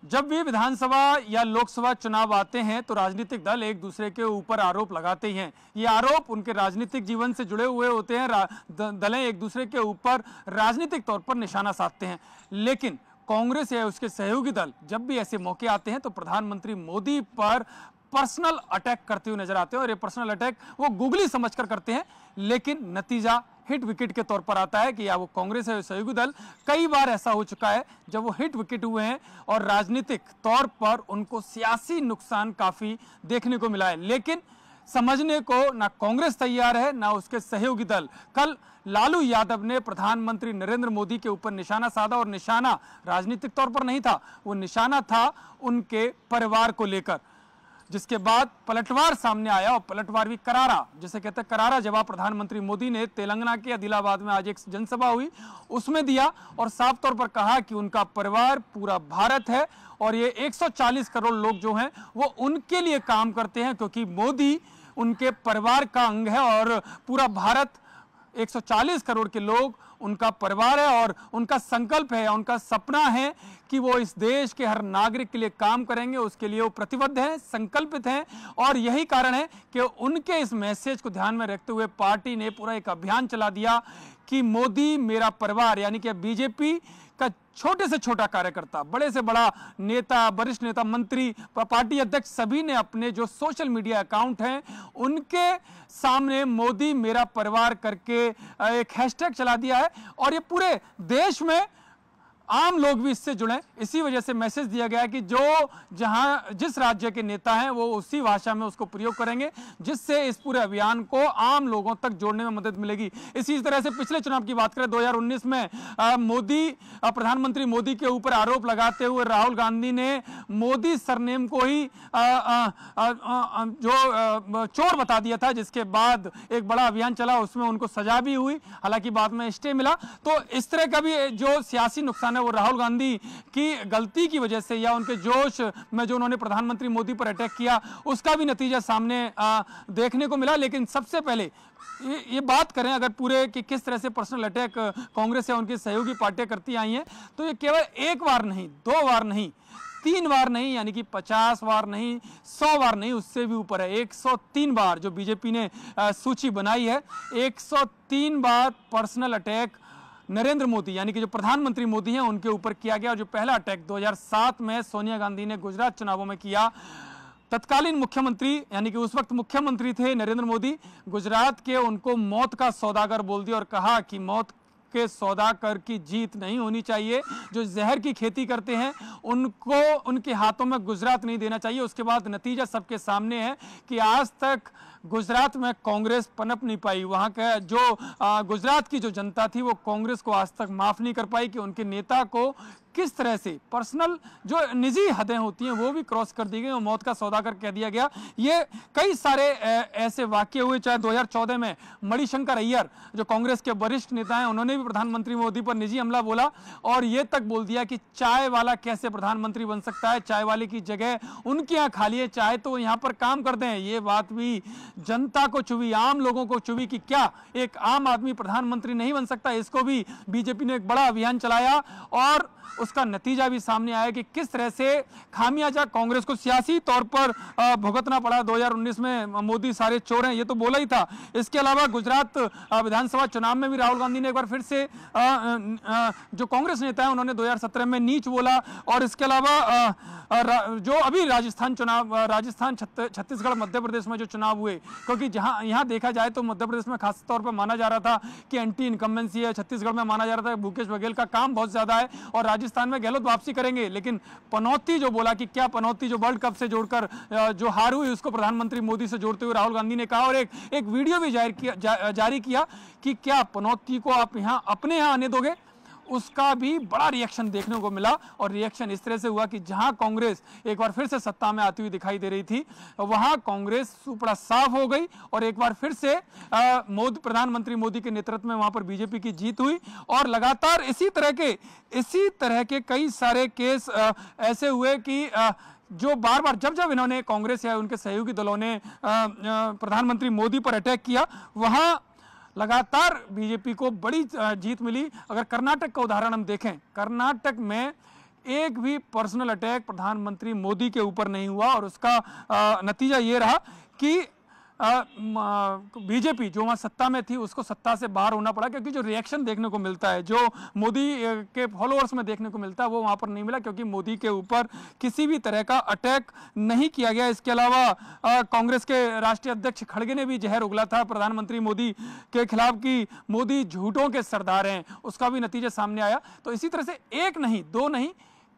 जब भी विधानसभा या लोकसभा चुनाव आते हैं तो राजनीतिक दल एक दूसरे के ऊपर आरोप लगाते ही हैं। ये आरोप उनके राजनीतिक जीवन से जुड़े हुए होते हैं। दलें एक दूसरे के ऊपर राजनीतिक तौर पर निशाना साधते हैं, लेकिन कांग्रेस या उसके सहयोगी दल जब भी ऐसे मौके आते हैं तो प्रधानमंत्री मोदी पर पर्सनल अटैक करते हुए नजर आते हैं। और ये पर्सनल अटैक वो गुगली समझकर करते हैं, लेकिन नतीजा हिट विकेट के तौर पर आता है कि या वो कांग्रेस है सहयोगी दल, कई बार ऐसा हो चुका है जब वो हिट विकेट हुए हैं और राजनीतिक तौर पर उनको सियासी नुकसान काफी देखने को मिला है। लेकिन समझने को ना कांग्रेस तैयार है ना उसके सहयोगी दल। कल लालू यादव ने प्रधानमंत्री नरेंद्र मोदी के ऊपर निशाना साधा, और निशाना राजनीतिक तौर पर नहीं था, वो निशाना था उनके परिवार को लेकर, जिसके बाद पलटवार सामने आया। और पलटवार भी करारा, जिसे कहते हैं करारा जवाब प्रधानमंत्री मोदी ने तेलंगाना के आदिलाबाद में आज एक जनसभा हुई उसमें दिया और साफ तौर पर कहा कि उनका परिवार पूरा भारत है और ये 140 करोड़ लोग जो हैं वो उनके लिए काम करते हैं, क्योंकि मोदी उनके परिवार का अंग है और पूरा भारत 140 करोड़ के लोग उनका परिवार है। और उनका संकल्प है, उनका सपना है कि वो इस देश के हर नागरिक के लिए काम करेंगे, उसके लिए वो प्रतिबद्ध हैं, संकल्पित हैं। और यही कारण है कि उनके इस मैसेज को ध्यान में रखते हुए पार्टी ने पूरा एक अभियान चला दिया कि मोदी मेरा परिवार, यानी कि बीजेपी का छोटे से छोटा कार्यकर्ता, बड़े से बड़ा नेता, वरिष्ठ नेता, मंत्री, पार्टी अध्यक्ष, सभी ने अपने जो सोशल मीडिया अकाउंट हैं उनके सामने मोदी मेरा परिवार करके एक हैशटैग चला दिया है। और ये पूरे देश में आम लोग भी इससे जुड़े, इसी वजह से मैसेज दिया गया कि जो जहां जिस राज्य के नेता हैं वो उसी भाषा में उसको प्रयोग करेंगे, जिससे इस पूरे अभियान को आम लोगों तक जोड़ने में मदद मिलेगी। इसी तरह से पिछले चुनाव की बात करें 2019 में प्रधानमंत्री मोदी के ऊपर आरोप लगाते हुए राहुल गांधी ने मोदी सरनेम को ही जो चोर बता दिया था, जिसके बाद एक बड़ा अभियान चला, उसमें उनको सजा भी हुई, हालांकि बाद में स्टे मिला। तो इस तरह का भी जो सियासी नुकसान वो राहुल गांधी की गलती की वजह से या उनके जोश में जो उन्होंने प्रधानमंत्री मोदी पर अटैक किया उसका भी नतीजा सामने देखने को मिला। लेकिन सबसे पहले ये बात करें अगर पूरे कि किस तरह से पर्सनल अटैक कांग्रेस या उनकी सहयोगी पार्टियां करती आई हैं, तो ये केवल एक बार नहीं, 2 बार नहीं, 3 बार नहीं, यानी कि 50 बार नहीं, 100 बार नहीं, उससे भी ऊपर है। 103 बार जो बीजेपी ने सूची बनाई है, 103 बार पर्सनल अटैक नरेंद्र मोदी यानी कि जो प्रधानमंत्री मोदी हैं उनके ऊपर किया गया। और जो पहला अटैक 2007 में सोनिया गांधी ने गुजरात चुनावों में किया, तत्कालीन मुख्यमंत्री यानी कि उस वक्त मुख्यमंत्री थे नरेंद्र मोदी, गुजरात के उनको मौत का सौदागर बोल दिया और कहा कि मौत के सौदागर की जीत नहीं होनी चाहिए, जो जहर की खेती करते हैं उनको उनके हाथों में गुजरात नहीं देना चाहिए। उसके बाद नतीजा सबके सामने है कि आज तक गुजरात में कांग्रेस पनप नहीं पाई। वहां का जो गुजरात की जो जनता थी वो कांग्रेस को आज तक माफ नहीं कर पाई कि उनके नेता को किस तरह से पर्सनल जो निजी हदें होती हैं वो भी क्रॉस कर दी गई और मौत का सौदागर कह दिया गया। ये कई सारे ऐसे वाक्य हुए, चाहे 2014 में मणिशंकर अय्यर जो कांग्रेस के वरिष्ठ नेता हैं उन्होंने भी प्रधानमंत्री मोदी पर निजी हमला बोला और ये तक बोल दिया कि चाय वाला कैसे प्रधानमंत्री बन सकता है, चाय वाले की जगह उनके यहाँ खाली है, चाहे तो यहाँ पर काम करते हैं। ये बात भी जनता को चुभी, आम लोगों को चुभी कि क्या एक आम आदमी प्रधानमंत्री नहीं बन सकता। इसको भी बीजेपी ने एक बड़ा अभियान चलाया और उसका नतीजा भी सामने आया कि किस तरह से खामियाजा कांग्रेस को सियासी तौर पर भुगतना पड़ा। 2019 में मोदी सारे चोर हैं ये तो बोला ही था। इसके अलावा गुजरात विधानसभा चुनाव में भी राहुल गांधी ने एक बार फिर से जो कांग्रेस नेता है उन्होंने 2017 में नीच बोला। और इसके अलावा जो अभी राजस्थान छत्तीसगढ़ मध्य प्रदेश में जो चुनाव हुए, क्योंकि जहां यहां देखा जाए तो मध्य प्रदेश में खास तौर पर माना जा रहा था कि एंटी इनकम्बेंसी है, छत्तीसगढ़ में माना जा रहा था भूपेश बघेल का काम बहुत ज्यादा है और राजस्थान में गहलोत वापसी करेंगे। लेकिन पनौती जो बोला कि क्या पनौती जो वर्ल्ड कप से जोड़कर जो हार हुई उसको प्रधानमंत्री मोदी से जोड़ते हुए राहुल गांधी ने कहा और एक वीडियो भी जारी किया कि क्या पनौती को आप अपने यहाँ आने दोगे। उसका भी बड़ा रिएक्शन देखने को मिला और रिएक्शन इस तरह से हुआ कि जहां कांग्रेस एक बार फिर से सत्ता में आती हुई दिखाई दे रही थी वहां कांग्रेस सुपड़ा साफ हो गई और एक बार फिर से प्रधानमंत्री मोदी के नेतृत्व में वहां पर बीजेपी की जीत हुई। और लगातार इसी तरह के कई सारे केस ऐसे हुए कि जो बार बार जब इन्होंने कांग्रेस या उनके सहयोगी दलों ने प्रधानमंत्री मोदी पर अटैक किया वहां लगातार बीजेपी को बड़ी जीत मिली। अगर कर्नाटक का उदाहरण हम देखें, कर्नाटक में एक भी पर्सनल अटैक प्रधानमंत्री मोदी के ऊपर नहीं हुआ और उसका नतीजा ये रहा कि बीजेपी जो वहाँ सत्ता में थी उसको सत्ता से बाहर होना पड़ा, क्योंकि जो रिएक्शन देखने को मिलता है, जो मोदी के फॉलोअर्स में देखने को मिलता है, वो वहाँ पर नहीं मिला, क्योंकि मोदी के ऊपर किसी भी तरह का अटैक नहीं किया गया। इसके अलावा कांग्रेस के राष्ट्रीय अध्यक्ष खड़गे ने भी जहर उगला था प्रधानमंत्री मोदी के खिलाफ कि मोदी झूठों के सरदार हैं, उसका भी नतीजा सामने आया। तो इसी तरह से एक नहीं, दो नहीं,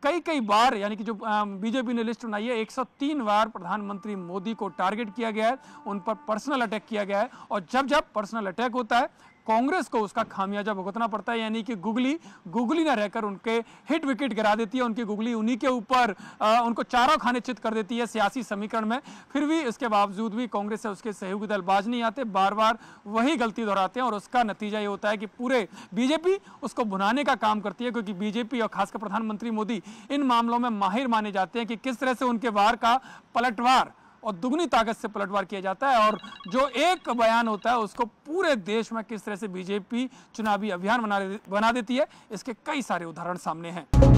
कई बार, यानी कि जो बीजेपी ने लिस्ट बनाई है, 103 बार प्रधानमंत्री मोदी को टारगेट किया गया है, उन पर पर्सनल अटैक किया गया है। और जब जब पर्सनल अटैक होता है, कांग्रेस को उसका खामियाजा भुगतना पड़ता है, यानी कि गुगली ना रहकर उनके हिट विकेट गिरा देती है, उनकी गुगली उन्हीं के ऊपर उनको चारों खाने चित कर देती है सियासी समीकरण में। फिर भी इसके बावजूद भी कांग्रेस से उसके सहयोगी दल बाज नहीं आते, बार बार वही गलती दोहराते हैं और उसका नतीजा ये होता है कि पूरे बीजेपी उसको भुनाने का काम करती है, क्योंकि बीजेपी और खासकर प्रधानमंत्री मोदी इन मामलों में माहिर माने जाते हैं कि किस तरह से उनके वार का पलटवार और दुगनी ताकत से पलटवार किया जाता है, और जो एक बयान होता है उसको पूरे देश में किस तरह से बीजेपी चुनावी अभियान बना देती है, इसके कई सारे उदाहरण सामने हैं।